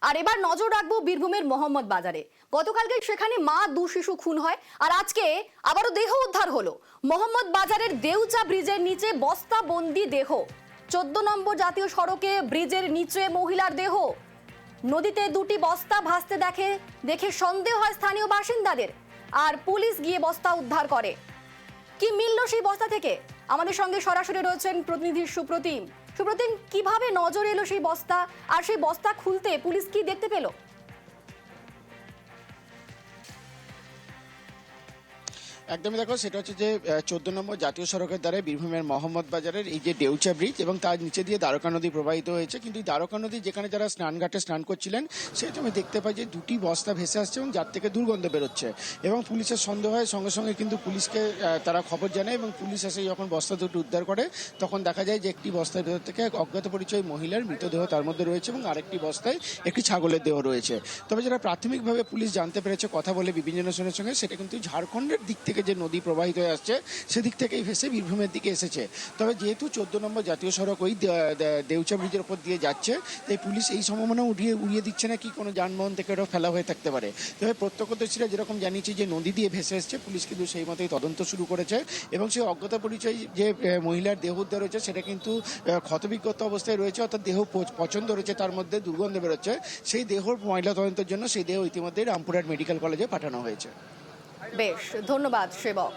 আর এবার নজর রাখবো বীরভূমের মোহাম্মদ বাজারে। গতকালকে সেখানে মা 2 শিশু খুন হয়, আর আজকে আবারও দেহ উদ্ধার হলো। মোহাম্মদ বাজারের দেউচা ব্রিজের নিচে বস্তাবন্দি দেহ। 14 নম্বর জাতীয় সড়কে ব্রিজের নিচে মহিলার দেহ। নদীতে দুটি বস্তা ভাসতে দেখে সন্দেহ হয় স্থানীয় বাসিন্দাদের, আর পুলিশ গিয়ে বস্তা উদ্ধার করে। কি মিলল সেই বস্তা থেকে? আমাদের সঙ্গে সরাসরি রয়েছেন প্রতিনিধি সুপ্রতিম। সুপ্রতিম, কিভাবে নজর এলো সেই বস্তা, আর সেই বস্তা খুলতে পুলিশ কি দেখতে পেল? একদমই দেখো, সেটা হচ্ছে যে 14 নম্বর জাতীয় সড়কের দ্বারা বীরভূমের মোহাম্মদ বাজারের এই যে দেউচা ব্রিজ এবং তার নিচে দিয়ে দ্বারকা নদী প্রবাহিত হয়েছে। কিন্তু এই দ্বারকা নদী যেখানে যারা স্নানঘাটে স্নান করছিলেন, সেই সময় দেখতে পাই যে দুটি বস্তা ভেসে আসছে এবং যার থেকে দুর্গন্ধ বেরোচ্ছে। এবং পুলিশের সন্দেহ হয়, সঙ্গে সঙ্গে কিন্তু পুলিশকে তারা খবর জানায় এবং পুলিশ এসে যখন বস্তা দুটো উদ্ধার করে, তখন দেখা যায় যে একটি বস্তার ভেতর থেকে এক অজ্ঞাত পরিচয় মহিলার মৃতদেহ তার মধ্যে রয়েছে এবং আরেকটি বস্তায় একটি ছাগলের দেহ রয়েছে। তবে যারা প্রাথমিকভাবে পুলিশ জানতে পেরেছে কথা বলে বিভিন্ন জনের সঙ্গে, সেটা কিন্তু ঝাড়খণ্ডের দিক থেকে যে নদী প্রবাহিত হয়ে আসছে সেদিক থেকেই ভেসে বীরভূমের দিকে এসেছে। তবে যেহেতু 14 নম্বর জাতীয় সড়ক ওই দেউচা ব্রিজের উপর দিয়ে যাচ্ছে, তাই পুলিশ এই সম্ভাবনা উড়িয়ে দিচ্ছে না কি কোনো যানবাহন থেকে ওটা ফেলা হয়ে থাকতে পারে। তবে প্রত্যক্ষদর্শীরা যেরকম জানিয়েছে যে নদী দিয়ে ভেসে এসছে, পুলিশ কিন্তু সেই মতোই তদন্ত শুরু করেছে এবং সেই অজ্ঞাত পরিচয় যে মহিলার দেহ উদ্ধার রয়েছে সেটা কিন্তু ক্ষতবিক্ষত অবস্থায় রয়েছে, অর্থাৎ দেহ পছন্দ রয়েছে, তার মধ্যে দুর্গন্ধ বেরোচ্ছে। সেই দেহর ময়লা তদন্তের জন্য সেই দেহ ইতিমধ্যে রামপুরহাট মেডিকেল কলেজে পাঠানো হয়েছে। বেশ, ধন্যবাদ সেবক।